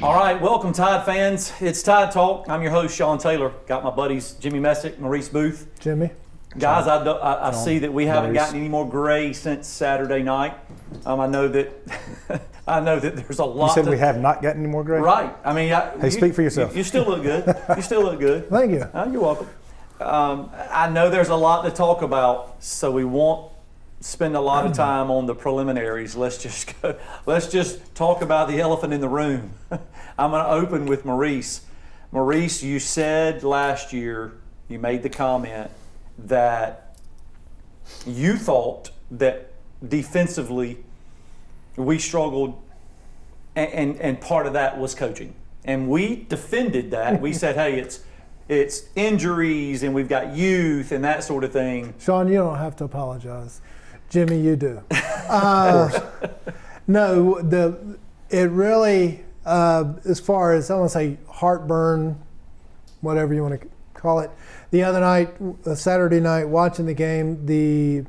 All right, welcome Tide fans. It's Tide Talk. I'm your host, Sean Taylor. Got my buddies, Jimmy Messick, Maurice Booth. Jimmy. Guys, I see that we haven't gotten any more gray since Saturday night. I know that there's a lot. You said we have not gotten any more gray? Right. I mean, hey, speak for yourself. You still look good. You still look good. Thank you. You're welcome. I know there's a lot to talk about, so we won't spend a lot of time on the preliminaries. Let's just talk about the elephant in the room. I'm going to open with Maurice. Maurice, you said last year, you made the comment that you thought that defensively we struggled, and part of that was coaching. And we defended that. We said, hey, it's injuries and we've got youth and that sort of thing. Sean, you don't have to apologize. Jimmy, you do. No, it really, as far as, I want to say heartburn, whatever you want to call it, the other night, Saturday night, watching the game, the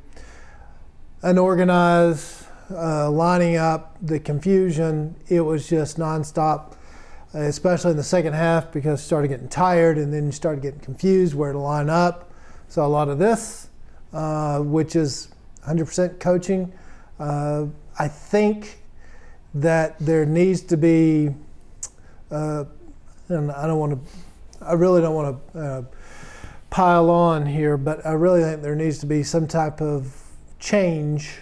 unorganized lining up, the confusion, it was just nonstop, especially in the second half, because you started getting tired and then you started getting confused where to line up. So a lot of this, which is 100% coaching. I think that there needs to be, and I really don't want to pile on here, but I really think there needs to be some type of change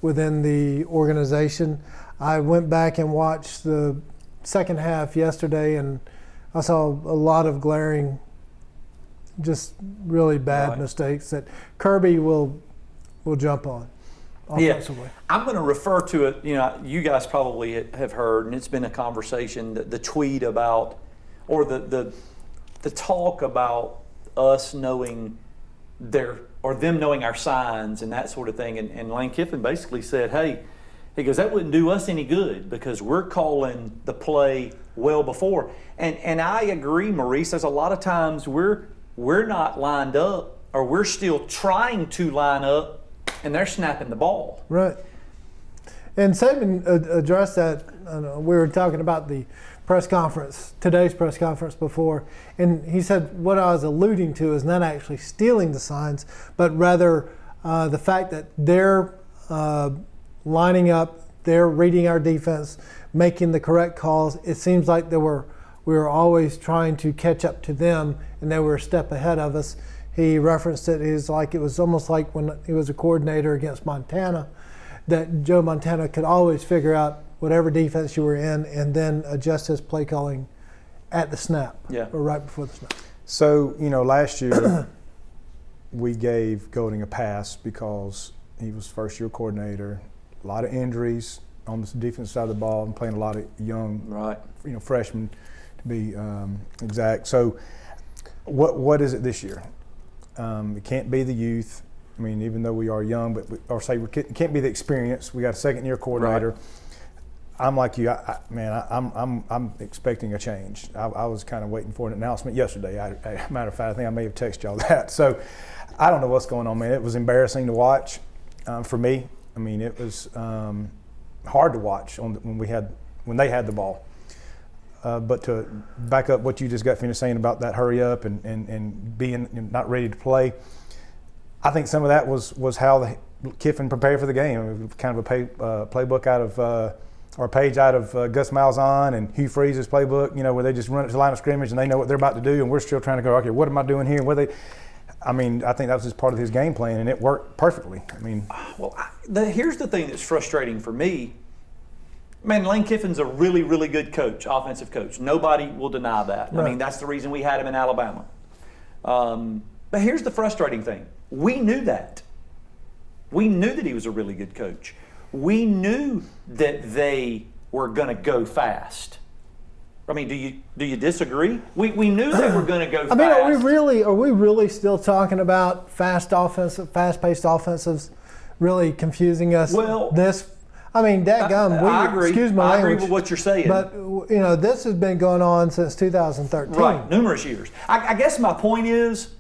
within the organization. I went back and watched the second half yesterday, and I saw a lot of glaring, just really bad mistakes that Kirby will jump on offensively. Yeah. I'm going to refer to it, you guys probably have heard, and it's been a conversation, the tweet about, or the talk about us knowing them knowing our signs and that sort of thing. And Lane Kiffin basically said, hey, he goes, that wouldn't do us any good because we're calling the play well before. And I agree, Maurice, there's a lot of times we're not lined up, or we're still trying to line up, and they're snapping the ball. Right. And Saban addressed that. We were talking about the press conference, today's press conference before, and he said what I was alluding to is not actually stealing the signs, but rather the fact that they're lining up, they're reading our defense, making the correct calls. It seems like we were always trying to catch up to them, and they were a step ahead of us. He referenced it as like it was almost like when he was a coordinator against Montana, that Joe Montana could always figure out whatever defense you were in and then adjust his play calling at the snap or right before the snap. So, last year we gave Golding a pass because he was first-year coordinator, a lot of injuries on the defensive side of the ball and playing a lot of young, freshmen to be exact. So what is it this year? It can't be the youth. I mean, even though we are young, but it can't be the experience. We got a second-year coordinator. Right. I'm like you, I'm expecting a change. I was kind of waiting for an announcement yesterday. Matter of fact, I think I may have texted y'all that. So I don't know what's going on, man. It was embarrassing to watch for me. I mean, it was hard to watch when they had the ball. But to back up what you just got finished saying about that hurry up and being not ready to play, I think some of that was how Kiffin prepared for the game. Kind of a playbook out of or a page out of Gus Malzahn and Hugh Freeze's playbook, where they just run it to the line of scrimmage and they know what they're about to do, and we're still trying to go, okay, what am I doing here? I think that was just part of his game plan, and it worked perfectly. Here's the thing that's frustrating for me. Man, Lane Kiffin's a really, really good coach, offensive coach. Nobody will deny that. Right. I mean, that's the reason we had him in Alabama. But here's the frustrating thing. We knew that. We knew that he was a really good coach. We knew that they were going to go fast. I mean, do you disagree? We knew they were going to go fast. I mean, are we really still talking about fast-paced offensives really confusing us? Well, dadgum. I agree. Excuse my language. I agree with what you're saying. But this has been going on since 2013. Right, numerous years. I guess my point is,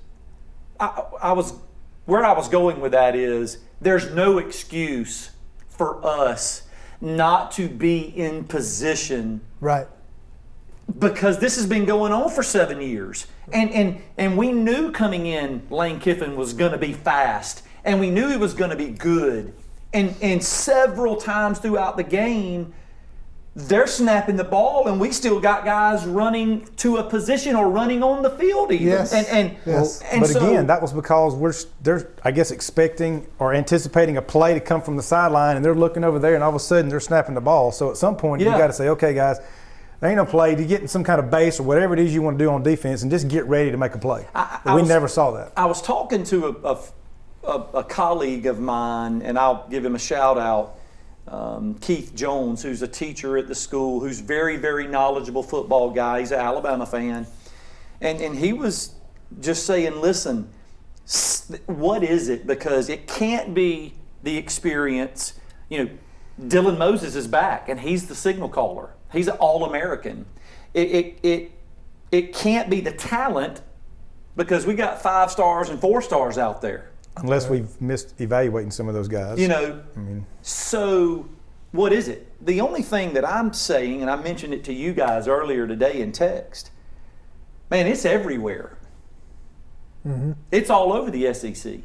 where I was going with that is, there's no excuse for us not to be in position because this has been going on for 7 years. And we knew coming in Lane Kiffin was going to be fast, and we knew he was going to be good. And several times throughout the game, they're snapping the ball, and we still got guys running to a position or running on the field even. Yes. But again, that was because they're, I guess, expecting or anticipating a play to come from the sideline, and they're looking over there, and all of a sudden they're snapping the ball. So at some point, you got to say, okay, guys, there ain't no play. You get in some kind of base or whatever it is you want to do on defense, and just get ready to make a play. We never saw that. I was talking to a colleague of mine, and I'll give him a shout out. Keith Jones, who's a teacher at the school, who's very, very knowledgeable football guy. He's an Alabama fan. And he was just saying, listen, what is it? Because it can't be the experience. You know, Dylan Moses is back, and he's the signal caller. He's an All-American. It can't be the talent, because we got 5 stars and 4 stars out there. Unless we've missed evaluating some of those guys. You know, so what is it? The only thing that I'm saying, and I mentioned it to you guys earlier today in text, man, it's everywhere. Mm-hmm. It's all over the SEC.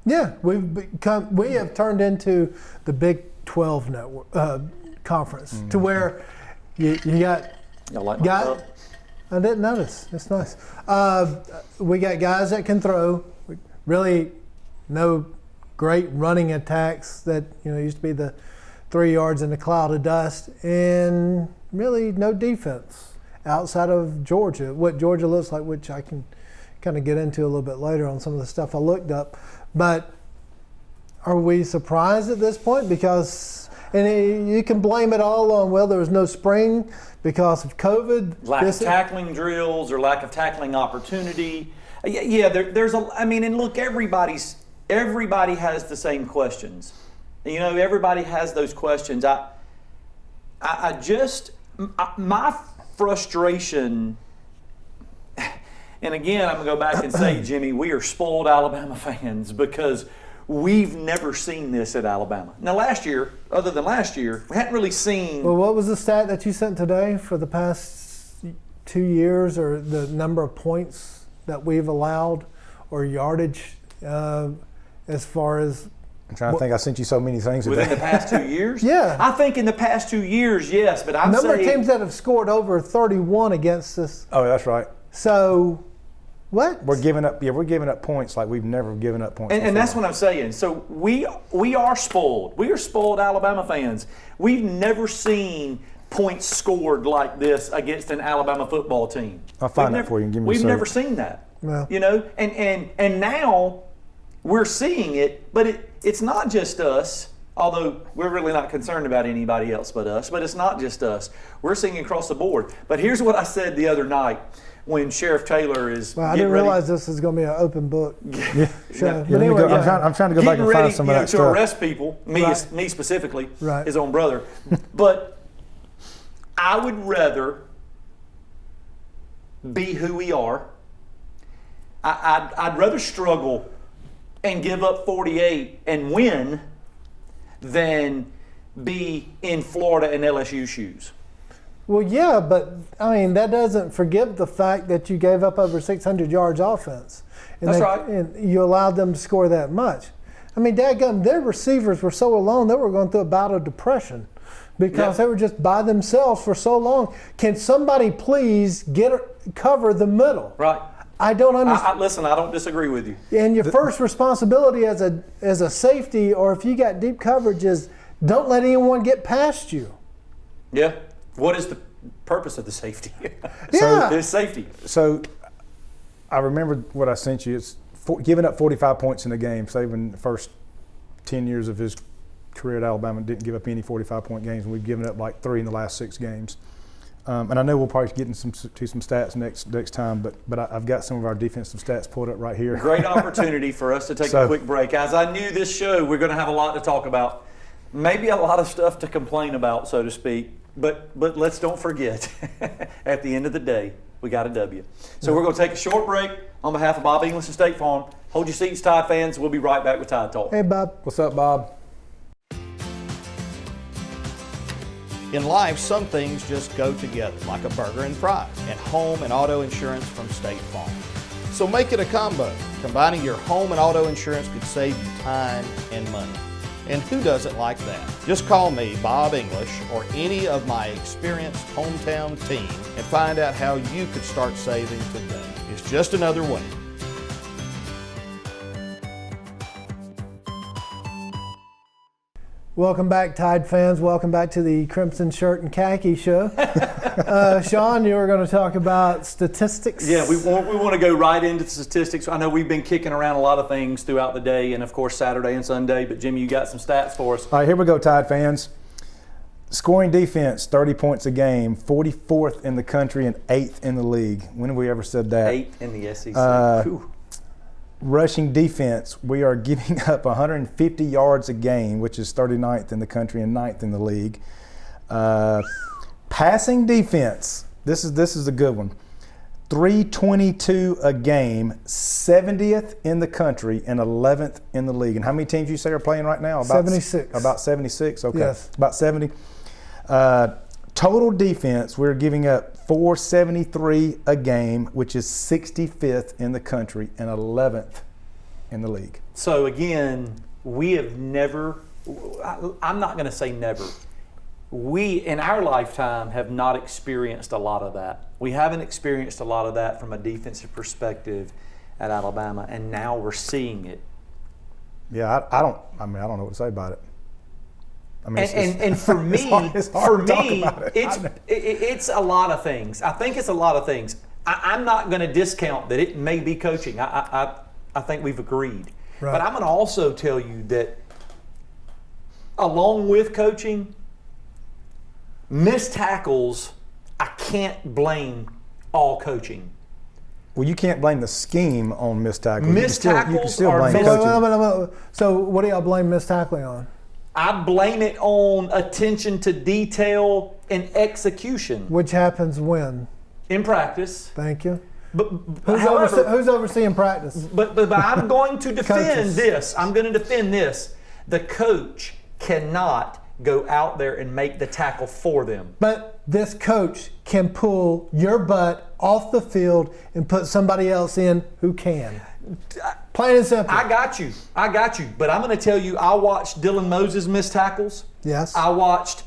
Yeah, we have turned into the Big 12 network conference, to where you got Y'all like my cup? I didn't notice. It's nice. We got guys that can throw. Really, no great running attacks that used to be the 3 yards in a cloud of dust, and really no defense outside of Georgia. What Georgia looks like, which I can kind of get into a little bit later on some of the stuff I looked up. But are we surprised at this point? Because, and you can blame it all on, well, there was no spring because of COVID. Lack of tackling drills or lack of tackling opportunity. Yeah, there's and look, everybody has the same questions. Everybody has those questions. My frustration, and again, I'm going to go back and say, Jimmy, we are spoiled Alabama fans because we've never seen this at Alabama. Now, last year, other than last year, we hadn't really seen. Well, what was the stat that you sent today for the past 2 years, or the number of points that we've allowed, or yardage, as far as? I'm trying to think. I sent you so many things within the past 2 years. Yeah, I think in the past 2 years, yes, but I'm saying number of teams that have scored over 31 against us. Oh, that's right. So, what? We're giving up. Yeah, we're giving up points like we've never given up points. And that's what I'm saying. So we are spoiled. We are spoiled Alabama fans. We've never seen points scored like this against an Alabama football team. I'll find that for you and give me a We've never seen that. No. And now we're seeing it, but it's not just us, although we're really not concerned about anybody else but us, but it's not just us. We're seeing it across the board. But here's what I said the other night when Sheriff Taylor is I didn't realize this was going to be an open book. Yeah. So, But anyway, I'm trying to go back and find some of that to stuff. arrest people, me specifically, Right. his own brother. But I would rather be who we are. I'd rather struggle and give up 48 and win than be in Florida and LSU shoes. Well, yeah, but that doesn't forgive the fact that you gave up over 600 yards offense. That's right. And you allowed them to score that much. Dadgum, their receivers were so alone, they were going through a bout of depression because they were just by themselves for so long. Can somebody please cover the middle? Right. I don't understand. Listen, I don't disagree with you. And your first responsibility as a safety, or if you got deep coverage, is don't let anyone get past you. Yeah. What is the purpose of the safety? Yeah. It's safety. So I remember what I sent you. It's giving up 45 points in a game. Saban, the first 10 years of his career at Alabama, didn't give up any 45-point games, and we've given up like 3 in the last 6 games. And I know we'll probably get to some stats next time, but I've got some of our defensive stats pulled up right here. Great opportunity for us to take a quick break. As I knew this show, we're going to have a lot to talk about, maybe a lot of stuff to complain about, so to speak. But let's don't forget, at the end of the day, we got a W. So we're going to take a short break on behalf of Bob English and State Farm. Hold your seats, Tide fans. We'll be right back with Tide Talk. Hey, Bob. What's up, Bob? In life, some things just go together, like a burger and fries, and home and auto insurance from State Farm. So make it a combo. Combining your home and auto insurance could save you time and money. And who doesn't like that? Just call me, Bob English, or any of my experienced hometown team and find out how you could start saving today. It's just another way. Welcome back, Tide fans. Welcome back to the Crimson Shirt and Khaki Show. Sean, you were going to talk about statistics. Yeah, we want to go right into the statistics. I know we've been kicking around a lot of things throughout the day, and of course Saturday and Sunday. But Jimmy, you got some stats for us. All right, here we go, Tide fans. Scoring defense, 30 points a game, 44th in the country and 8th in the league. When have we ever said that? 8th in the SEC. Rushing defense, we are giving up 150 yards a game, which is 39th in the country and 9th in the league. Passing defense, this is a good one. 322 a game, 70th in the country and 11th in the league. And how many teams you say are playing right now? About 76. About 76, okay. Yes. About 70. Total defense, we're giving up 473 a game, which is 65th in the country and 11th in the league. So again, we have never, I'm not going to say never, we in our lifetime have not experienced a lot of that. We haven't experienced a lot of that from a defensive perspective at Alabama, and now we're seeing it. Yeah, I don't know what to say about it. I mean, and for me, it's a lot of things. I think it's a lot of things. I'm not going to discount that it may be coaching. I think we've agreed. Right. But I'm going to also tell you that along with coaching, missed tackles, I can't blame all coaching. Well, you can't blame the scheme on missed tackles. Missed tackles you can still are blame missed- coaching. So what do y'all blame missed tackling on? I blame it on attention to detail and execution Which happens when? in practice. Thank you. But Who's overseeing practice? But I'm going to defend Coaches. this. I'm going to defend this. The coach cannot go out there and make the tackle for them. But this coach can pull your butt off the field and put somebody else in who can. Plain and simple. I got you. But I'm going to tell you, I watched Dylan Moses miss tackles. Yes. I watched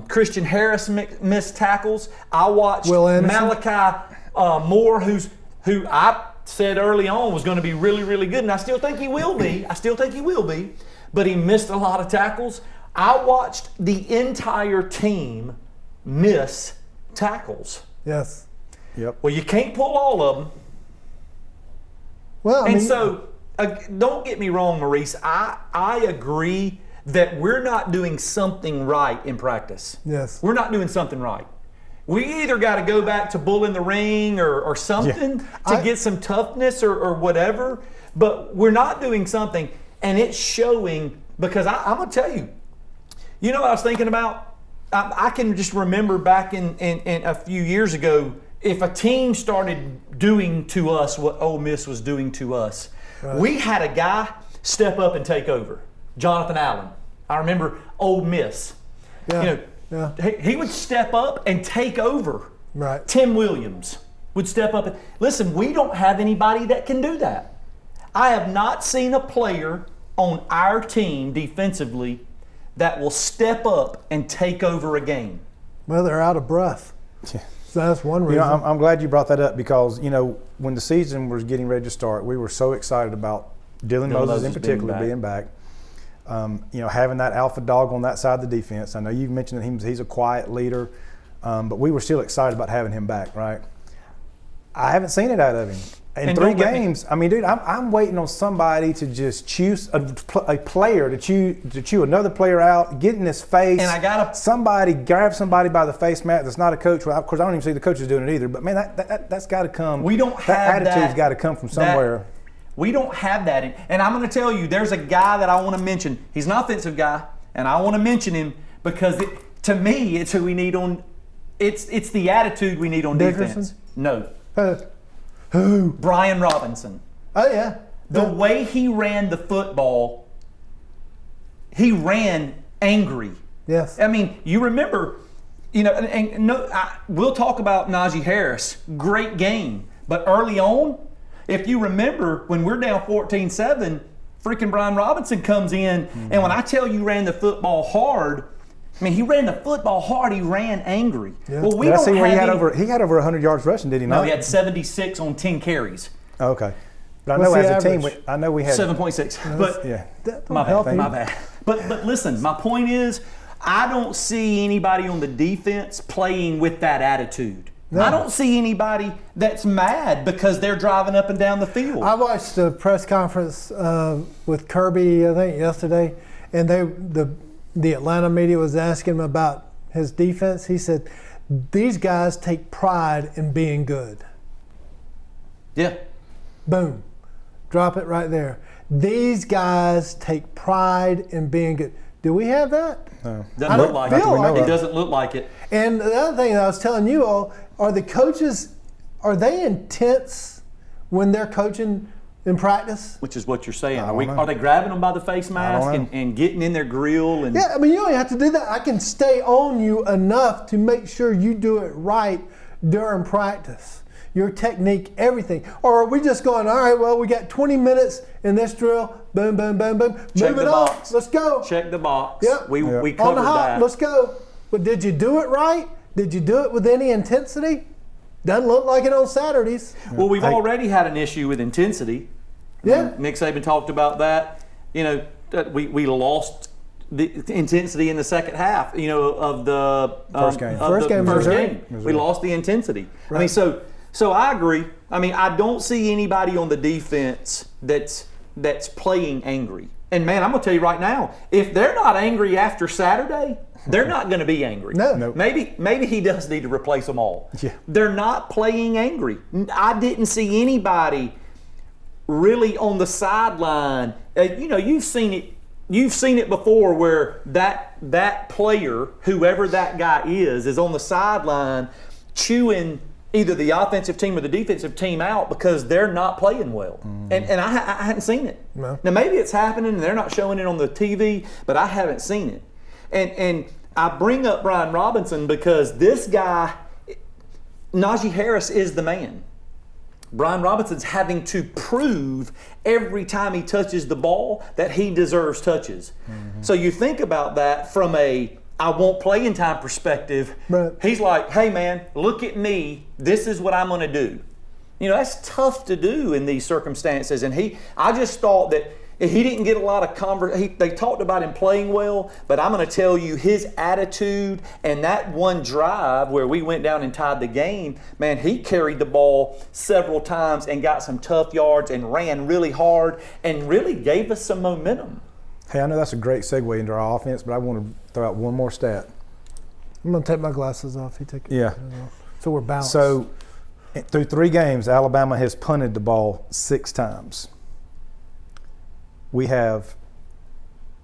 Christian Harris miss tackles. I watched Will Anderson. Malachi Moore, who I said early on was going to be really, really good, and I still think he will be. But he missed a lot of tackles. I watched the entire team miss tackles. Yes. Yep. Well, you can't pull all of them. Well, I mean, So, don't get me wrong, Maurice. I agree that we're not doing something right in practice. Yes. We're not doing something right. We either got to go back to bull in the ring or something to get some toughness or whatever, but we're not doing something, and it's showing because I'm going to tell you, you know what I was thinking about? I can just remember back in a few years ago, if a team started doing to us what Ole Miss was doing to us, we had a guy step up and take over, Jonathan Allen. I remember Ole Miss. Yeah. He would step up and take over. Right. Tim Williams would step up. Listen, we don't have anybody that can do that. I have not seen a player on our team defensively that will step up and take over a game. Well, they're out of breath. Yeah. So that's one reason. You know, I'm glad you brought that up because, you know, when the season was getting ready to start, we were so excited about Dylan Moses in particular being back. You know, having that alpha dog on that side of the defense. I know you've mentioned that he's a quiet leader, but we were still excited about having him back, right? I haven't seen it out of him. In 3 games, I mean, dude, I'm waiting on somebody to just choose a player to chew another player out, get in his face. And somebody grab somebody by the face mat that's not a coach. Well, of course, I don't even see the coaches doing it either. But man, that's got to come. We don't have that attitude's got to come from somewhere. We don't have that. And I'm going to tell you, there's a guy that I want to mention. He's an offensive guy, and I want to mention him because to me, it's who we need on. It's the attitude we need on defense. No. Who? Brian Robinson. Oh, yeah. The way he ran the football, he ran angry. Yes. I mean, you remember, and no, we'll talk about Najee Harris. Great game. But early on, if you remember, when we're down 14-7, freaking Brian Robinson comes in, and when I tell you ran the football hard, I mean, he ran the football hard. He ran angry. Yeah. Well, we Did I don't see where have he had over 100 yards rushing, did he not? No, he had 76 on 10 carries. Okay. But I What's know the as a team, average? I know we had 7.6. But yeah. my help bad. you. My bad. But listen, my point is, I don't see anybody on the defense playing with that attitude. No. I don't see anybody that's mad because they're driving up and down the field. I watched the press conference with Kirby, I think, yesterday, and the Atlanta media was asking him about his defense. He said, these guys take pride in being good. Yeah. Boom. Drop it right there. These guys take pride in being good. Do we have that? No. Doesn't look like feel it. like It it. doesn't look like it. And the other thing that I was telling you all, are the coaches, are they intense when they're coaching in practice? Which is what you're saying. I don't know. Are they grabbing them by the face mask know. and getting in their grill? And Yeah, I mean, you don't have to do that. I can stay on you enough to make sure you do it right during practice. Your technique, everything. Or are we just going, all right, well, we got 20 minutes in this drill. Boom, boom, boom, boom. Check Move it the on. box. Let's go. check the box. Yep. We On covered the hop. that. Let's go. But did you do it right? Did you do it with any intensity? Doesn't look like it on Saturdays. Well, we've already had an issue with intensity. Yeah. Nick Saban talked about that. That we lost the intensity in the second half. Of the First game. First game, Missouri. We lost the intensity. I mean, so I agree. I mean, I don't see anybody on the defense that's playing angry. And man, I'm gonna tell you right now, if they're not angry after Saturday, they're not going to be angry. No. Nope. Maybe he does need to replace them all. Yeah. They're not playing angry. I didn't see anybody really on the sideline. You've seen it. You've seen it before where that player, whoever that guy is on the sideline chewing either the offensive team or the defensive team out because they're not playing well. And I hadn't seen it. No. Now maybe it's happening and they're not showing it on the TV, but I haven't seen it. And I bring up Brian Robinson because this guy, Najee Harris, is the man. Brian Robinson's having to prove every time he touches the ball that he deserves touches. So you think about that from a I want playing time perspective. Right. He's like, hey man, look at me. This is what I'm going to do. That's tough to do in these circumstances. And I just thought that he didn't get a lot of conversation. They talked about him playing well, but I'm going to tell you his attitude and that one drive where we went down and tied the game, man, he carried the ball several times and got some tough yards and ran really hard and really gave us some momentum. Hey, I know that's a great segue into our offense, but I want to throw out one more stat. I'm going to take my glasses off. You take it. Yeah. So we're balanced. So through 3 games, Alabama has punted the ball 6 times. We have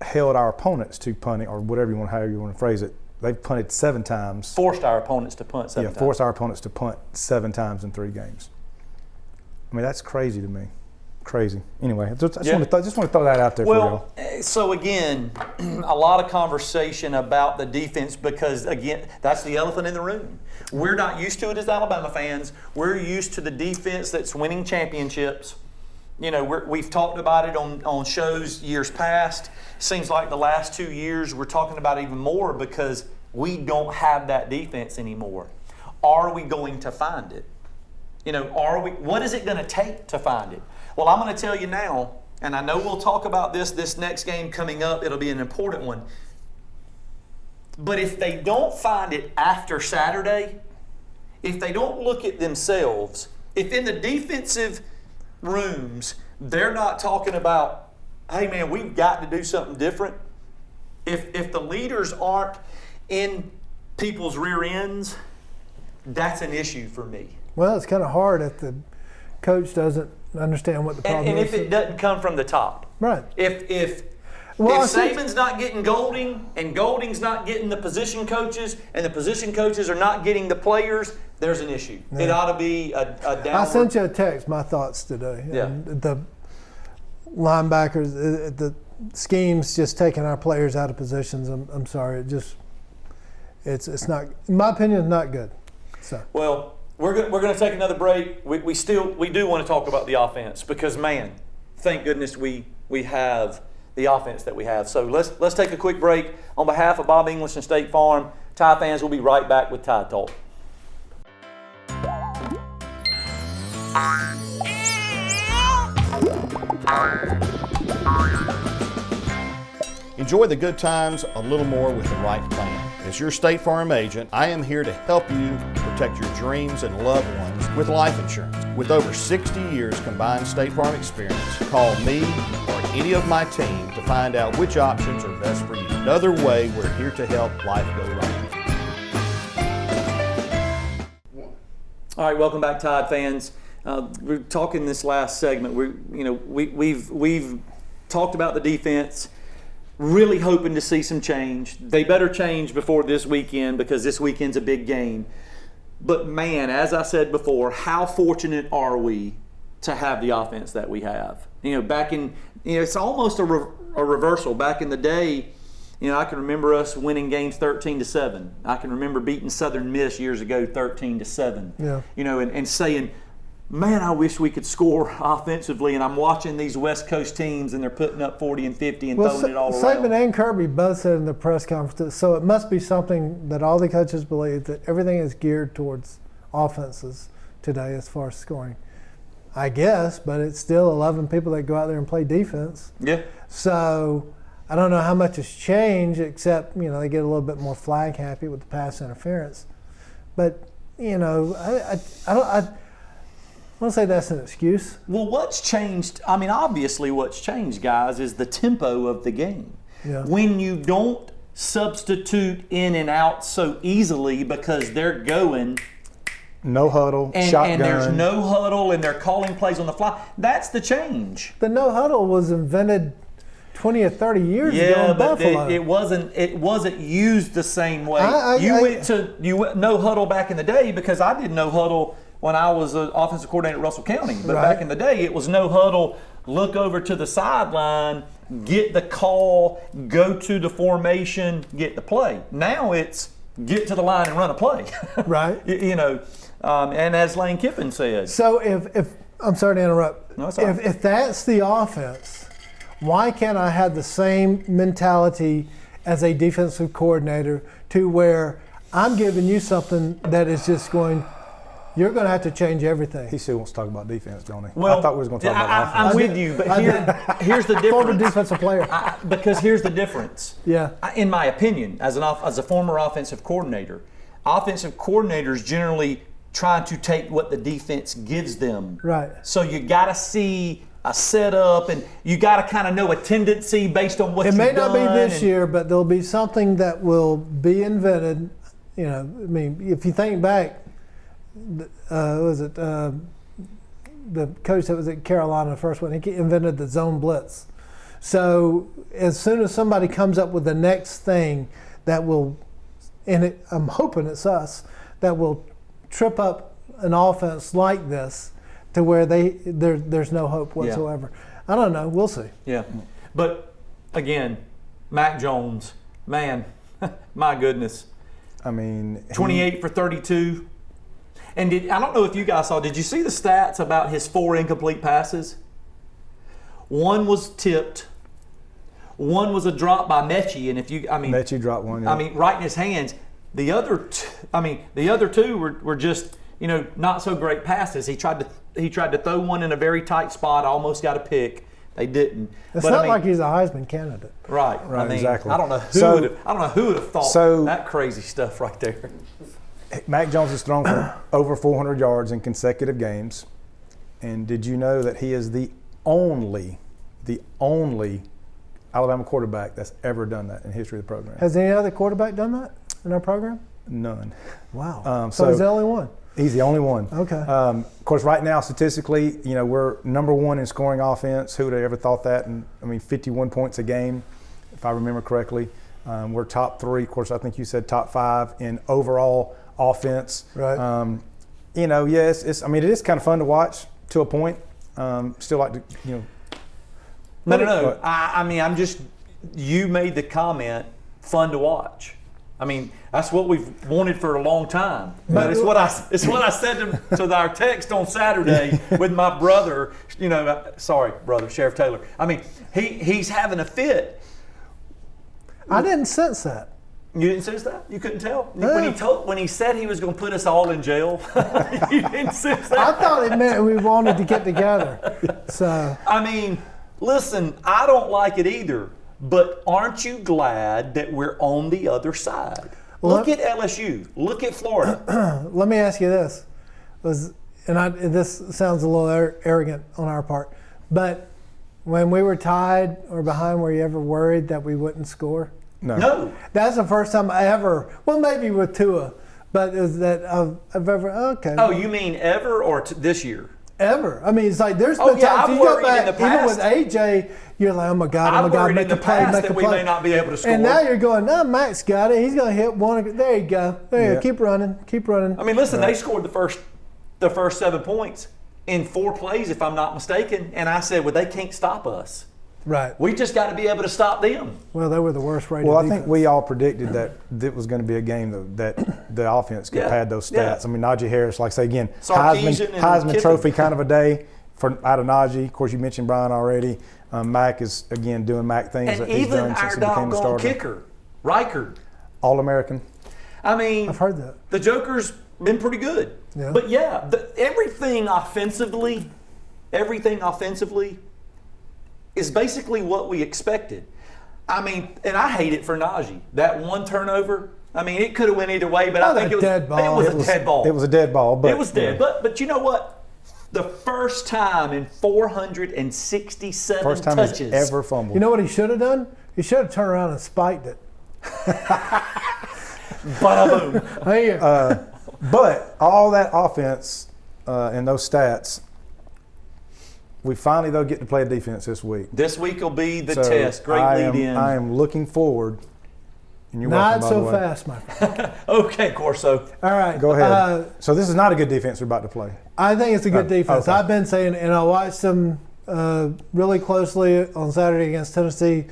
held our opponents to punting, or however you want to phrase it. They've punted 7 times. Forced our opponents to punt 7 times. Forced our opponents to punt 7 times in 3 games. I mean, that's crazy to me. Crazy. Anyway, I just want to throw that out there for y'all. Well, so again, a lot of conversation about the defense because, again, that's the elephant in the room. We're not used to it as Alabama fans. We're used to the defense that's winning championships. We've talked about it on shows years past. Seems like the last 2 years we're talking about it even more because we don't have that defense anymore. Are we going to find it? What is it going to take to find it? Well, I'm going to tell you now, and I know we'll talk about this next game coming up. It'll be an important one. But if they don't find it after Saturday, if they don't look at themselves, if in the defensive rooms they're not talking about, hey man, we've got to do something different. If the leaders aren't in people's rear ends, that's an issue for me. Well, it's kind of hard if the coach doesn't understand what the problem And is. if it doesn't come from the top. Right. If Well, I see- Saban's not getting Golding and Golding's not getting the position coaches and the position coaches are not getting the players, there's an issue. It ought to be a downward. I sent you a text, my thoughts today. Yeah. And the linebackers, schemes just taking our players out of positions. I'm sorry. It's not, in my opinion, not good. So. Well, we're going to take another break. We do want to talk about the offense because, man, thank goodness we have the offense that we have. So let's take a quick break. On behalf of Bob English and State Farm, Tide fans, we'll be right back with Tide Talk. Enjoy the good times a little more with the right plan. As your State Farm agent, I am here to help you protect your dreams and loved ones with life insurance. With over 60 years combined State Farm experience, call me or any of my team to find out which options are best for you. Another way, we're here to help life go right. All right, welcome back, Tide fans. We're talking this last segment. We've talked about the defense. Really hoping to see some change. They better change before this weekend because this weekend's a big game. But man, as I said before, how fortunate are we to have the offense that we have? It's almost a reversal. Back in the day, I can remember us winning games 13-7. I can remember beating Southern Miss years ago 13-7. Yeah. And saying, man, I wish we could score offensively, and I'm watching these West Coast teams, and they're putting up 40 and 50 and throwing it all around. Saban and Kirby both said in the press conference, so it must be something that all the coaches believe, that everything is geared towards offenses today as far as scoring. I guess, but it's still 11 people that go out there and play defense. Yeah. So I don't know how much has changed, except, they get a little bit more flag happy with the pass interference. But, I don't say that's an excuse. Well, what's changed? I mean, obviously what's changed, guys, is the tempo of the game. Yeah. When you don't substitute in and out so easily because they're going No huddle, shotgun. And there's no huddle and they're calling plays on the fly, that's the change. The no huddle was invented 20 or 30 years ago in Buffalo. It wasn't used the same way. You went no huddle back in the day because I did no huddle when I was an offensive coordinator at Russell County. But back in the day, it was no huddle, look over to the sideline, get the call, go to the formation, get the play. Now it's get to the line and run a play. Right. And as Lane Kiffin said. So if I'm sorry to interrupt. No, it's all right. If that's the offense, why can't I have the same mentality as a defensive coordinator to where I'm giving you something that is just you're going to have to change everything. He still wants to talk about defense, don't he? Well, I thought we was going to talk about offense. I'm with you, but here's the difference. Former defensive player. Because here's the difference. Yeah. In my opinion, as a former offensive coordinator, offensive coordinators generally try to take what the defense gives them. Right. So you got to see a setup, and you got to kind of know a tendency based on what you've done. It may not be this year, but there'll be something that will be invented. If you think back, the coach that was at Carolina, the first one, he invented the zone blitz. So as soon as somebody comes up with the next thing that will, I'm hoping it's us, that will trip up an offense like this to where there's no hope whatsoever. Yeah. I don't know. We'll see. Yeah. But again, Mac Jones, man, my goodness. 28 for 32. And I don't know if you guys saw, did you see the stats about his 4 incomplete passes? One was tipped. One was a drop by Mechie, and Mechie dropped one. Yeah. Right in his hands. The other two were just, not so great passes. He tried to throw one in a very tight spot, almost got a pick. They didn't. It's not like he's a Heisman candidate. Right. Exactly. I don't know who would have thought that crazy stuff right there. Mac Jones has thrown for over 400 yards in consecutive games. And did you know that he is the only Alabama quarterback that's ever done that in the history of the program? Has any other quarterback done that in our program? None. Wow. So he's the only one? He's the only one. Okay. Of course, right now, statistically, we're number 1 in scoring offense. Who would have ever thought that? 51 points a game, if I remember correctly. We're top 3. Of course, I think you said top 5 in overall offense. Right. Yes, it is kind of fun to watch to a point. Still like to, No. I mean, you made the comment, fun to watch. I mean, that's what we've wanted for a long time. But it's what I said to our text on Saturday with my brother. Sorry, brother, Sheriff Taylor. I mean, he's having a fit. I didn't sense that. You didn't sense that? You couldn't tell? When he said he was going to put us all in jail, you didn't sense that? I thought it meant we wanted to get together. So I mean, listen, I don't like it either, but aren't you glad that we're on the other side? Look at LSU. Look at Florida. let me ask you this. This sounds a little arrogant on our part, but when we were tied or behind, were you ever worried that we wouldn't score? No. That's the first time I ever, well, maybe with Tua, but is that I've ever, okay. Oh, you mean ever or this year? Ever. I mean, it's like there's been times I've you go worried back, in the past. even with AJ, you're like, oh my God, I've worried make in the a play, past make a that play. we may not be able to score. And now you're going, no, Max got it. He's going to hit one. There you go. There you go. Keep running. I mean, listen, they scored the first 7 points in 4 plays, if I'm not mistaken. And I said, well, they can't stop us. Right. We just got to be able to stop them. Well, they were the worst rated Well, I defense. think we all predicted that it was going to be a game that the offense could pad those stats. Yeah. I mean, Najee Harris, like I say again, Sarkisian and Heisman Kiffin. Trophy kind of a day out of Najee. Of course, you mentioned Brian already. Mac is, again, doing Mac things And that he's even done since our he became the doggone starter. kicker, Reichard. All-American. I mean, I've heard that. The Joker's been pretty good. Yeah. But yeah, everything offensively is basically what we expected. I mean, and I hate it for Najee. That one turnover, I mean, it could have went either way, but I think it was dead ball. It was a dead ball. It was a dead ball. But, It was dead. But you know what? The first time in 467 First time touches. he's ever fumbled. You know what he should have done? He should have turned around and spiked it. Bada boom. Hey, But all that offense and those stats, we finally, though, get to play a defense this week. This week will be the So test. Great lead in. I am looking forward. And you're not welcome, by so the way. fast, my friend. Okay, Corso. All right. Go ahead. So this is not a good defense we're about to play. I think it's a good defense. okay. I've been saying, and I watched them really closely on Saturday against Tennessee.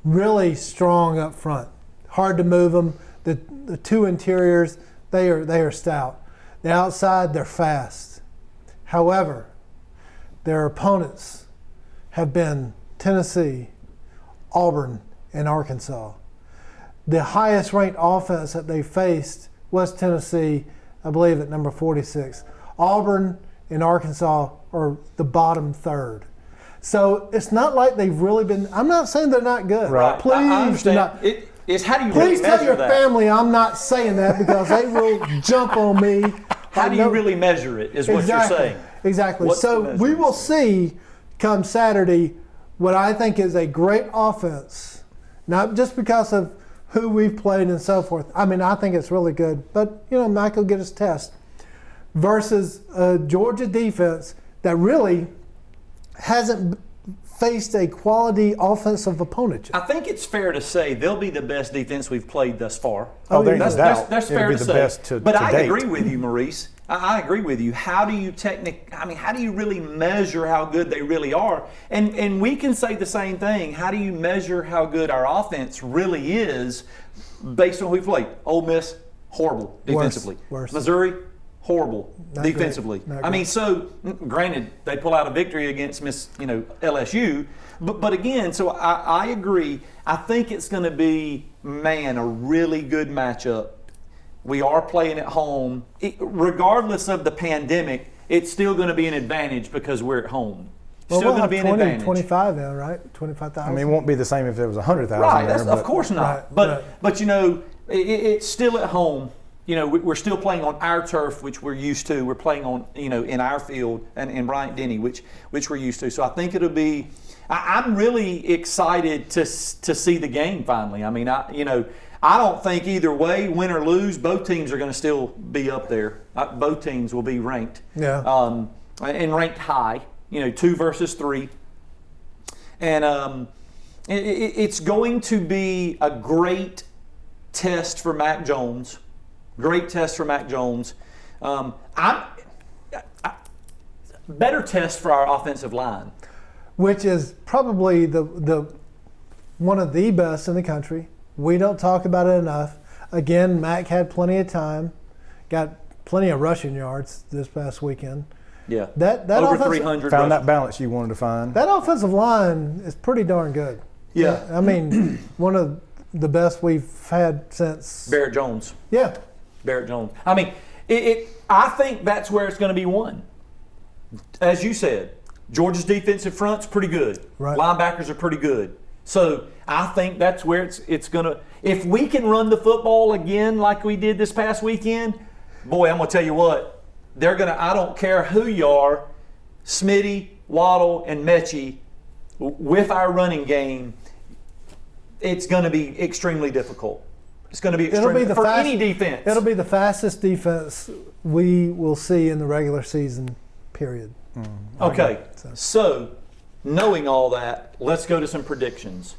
Really strong up front. Hard to move them. The two interiors, they are stout. The outside, they're fast. However, their opponents have been Tennessee, Auburn, and Arkansas. The highest ranked offense that they faced was Tennessee, I believe at number 46. Auburn and Arkansas are the bottom third. So it's not like they've really been, I'm not saying they're not good. Right. Please I do understand. not. It's how do you really Please tell measure your that? family I'm not saying that because they will jump on me. How do you really measure it is what you're saying. Exactly. What's the So measuring we will stick? see come Saturday what I think is a great offense, not just because of who we've played and so forth. I mean, I think it's really good. But, Mike will get his test. Versus a Georgia defense that really hasn't faced a quality offensive opponent yet. I think it's fair to say they'll be the best defense we've played thus far. Oh, there's no That's doubt. that's It'll fair be to the say. best to but I date. agree with you, Maurice. I agree with you. How do you how do you really measure how good they really are? And we can say the same thing. How do you measure how good our offense really is based on who we played? Ole Miss, horrible defensively. Worse. Missouri, horrible Not defensively. great. Not I mean, so granted, they pull out a victory against LSU, but again, so I agree. I think it's going to be, a really good matchup. We are playing at home. Regardless of the pandemic, it's still going to be an advantage because we're at home. Well, Still we'll going to have be an 20, advantage. 25 now, right? 25,000. I mean, it won't be the same if there was 100,000 Right, there. of course not. Right, But it's still at home. We're still playing on our turf, which we're used to. We're playing on, in our field and in Bryant-Denny, which we're used to. So I think it'll be. I'm really excited to see the game finally. I mean, I don't think either way, win or lose, both teams are going to still be up there. Both teams will be ranked. Yeah. And ranked high. 2 versus 3. And it's going to be a great test for Mac Jones. Great test for Mac Jones. Better test for our offensive line. which is probably the one of the best in the country. We don't talk about it enough. Again, Mac had plenty of time, got plenty of rushing yards this past weekend. Yeah. That over offensive, 300. Found that balance you wanted to find. That offensive line is pretty darn good. Yeah. I mean, one of the best we've had since Barrett Jones. Yeah. Barrett Jones. I mean, I think that's where it's going to be won. As you said, Georgia's defensive front's pretty good. Right. Linebackers are pretty good. So I think that's where it's going to – if we can run the football again like we did this past weekend, boy, I'm going to tell you what, they're going to – I don't care who you are, Smitty, Waddle, and Mechie, with our running game, it's going to be extremely difficult. It's going to be extremely for any defense. It'll be the fastest defense we will see in the regular season, period. Okay, so knowing all that, let's go to some predictions.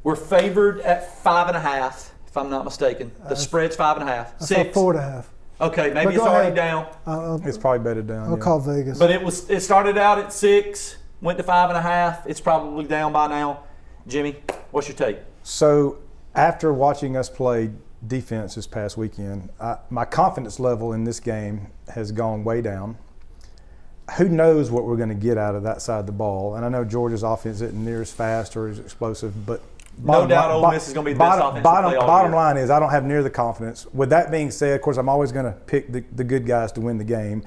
We're favored at 5.5, if I'm not mistaken. The spread's 5.5. I 6. saw 4.5. Okay, maybe But it's go already ahead. down. It's probably better down. I'll call Vegas. But it started out at 6, went to 5.5. It's probably down by now. Jimmy, what's your take? So after watching us play defense this past weekend, my confidence level in this game has gone way down. Who knows what we're going to get out of that side of the ball? And I know Georgia's offense isn't near as fast or as explosive, but No doubt Ole Miss is going to be the best offense to play all year. Bottom line is I don't have near the confidence. With that being said, of course, I'm always going to pick the good guys to win the game.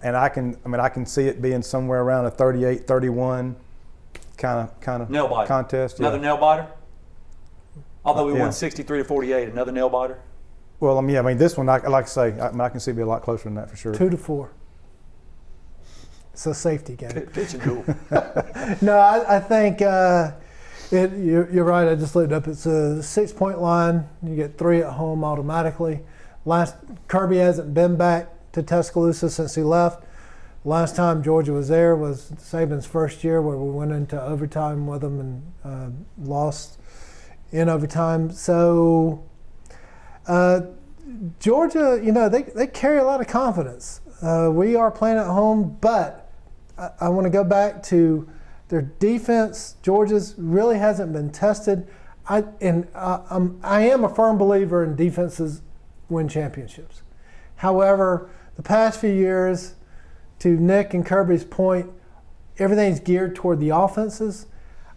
And I can see it being somewhere around a 38-31 kind of Nail biter. contest. Another Yeah. nail biter? Although we Yeah. won 63-48, another nail biter? Well, I mean, this one, like I say, I can see it be a lot closer than that for sure. 2-4. It's a safety game. Pitch and duel. No, I think you're right. I just looked up. It's a 6-point line. You get 3 at home automatically. Kirby hasn't been back to Tuscaloosa since he left. Last time Georgia was there was Saban's first year, where we went into overtime with them and lost in overtime. So Georgia, they carry a lot of confidence. We are playing at home, but I want to go back to their defense. Georgia's really hasn't been tested. I am a firm believer in defenses win championships. However, the past few years, to Nick and Kirby's point, everything's geared toward the offenses.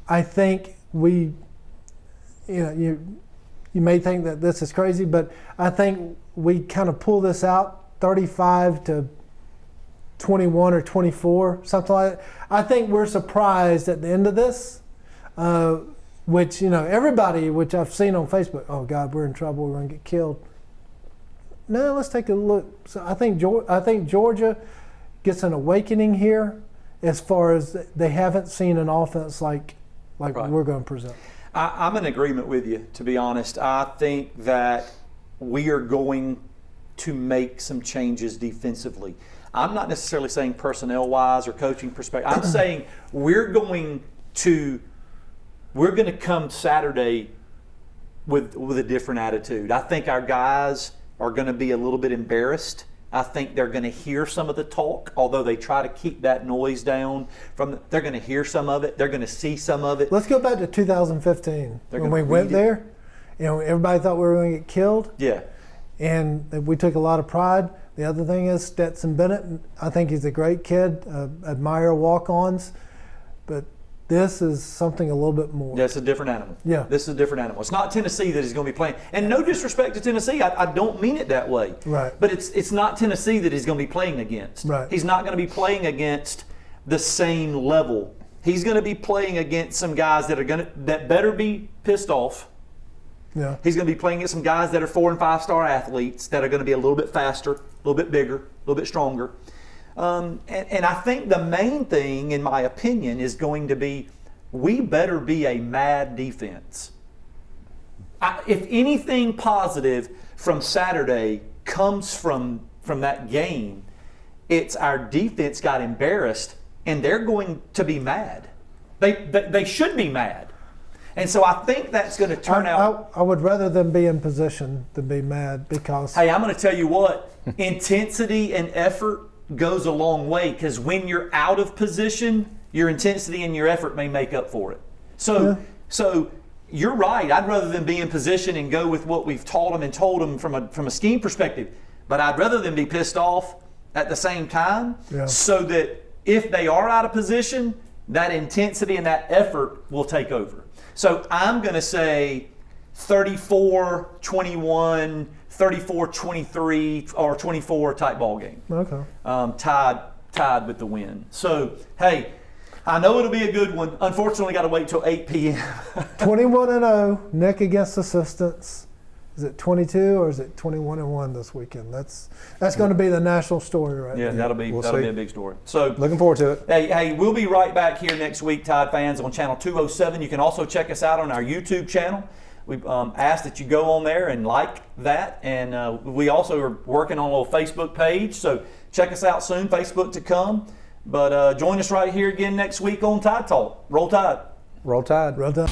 I think you may think that this is crazy, but I think we kind of pull this out 35-21 or 24, something like that. I think we're surprised at the end of this, which, everybody, which I've seen on Facebook, oh God, we're in trouble, we're going to get killed. No, let's take a look. So I think Georgia gets an awakening here, as far as they haven't seen an offense like Right. we're going to present. I'm in agreement with you, to be honest. I think that we are going to make some changes defensively. I'm not necessarily saying personnel-wise or coaching perspective. I'm saying we're going to come Saturday with a different attitude. I think our guys are going to be a little bit embarrassed. I think they're going to hear some of the talk, although they try to keep that noise down. They're going to hear some of it. They're going to see some of it. Let's go back to 2015 They're when gonna we went read it. there. Everybody thought we were going to get killed, Yeah. and we took a lot of pride. The other thing is Stetson Bennett. I think he's a great kid. Admire walk-ons, but this is something a little bit more. That's a different animal. Yeah. This is a different animal. It's not Tennessee that he's going to be playing. And no disrespect to Tennessee. I don't mean it that way. Right. But it's not Tennessee that he's going to be playing against. Right. He's not going to be playing against the same level. He's going to be playing against some guys that better be pissed off. Yeah. He's going to be playing against some guys that are 4- and 5-star athletes that are going to be a little bit faster, a little bit bigger, a little bit stronger. And I think the main thing, in my opinion, is going to be we better be a mad defense. If anything positive from Saturday comes from that game, it's our defense got embarrassed, and they're going to be mad. They should be mad. And so I think that's going to turn out. I would rather them be in position than be mad, because Hey, I'm going to tell you what, intensity and effort goes a long way, because when you're out of position, your intensity and your effort may make up for it. So you're right. I'd rather them be in position and go with what we've taught them and told them from a scheme perspective. But I'd rather them be pissed off at the same time, so that if they are out of position, that intensity and that effort will take over. So I'm going to say 34-21, 34-23, or 24 type ball game. Okay. Tied with the win. So, hey, I know it'll be a good one. Unfortunately, got to wait till 8 p.m. 21-0, Nick against assistants. Is it 22 or is it 21-1 this weekend? That's going to be the national story, right? Yeah, that'll be a big story. So Looking forward to it. Hey, we'll be right back here next week, Tide fans, on channel 207. You can also check us out on our YouTube channel. We've asked that you go on there and like that, and we also are working on a little Facebook page. So check us out soon. Facebook to come. But join us right here again next week on Tide Talk. Roll Tide. Roll Tide. Well done.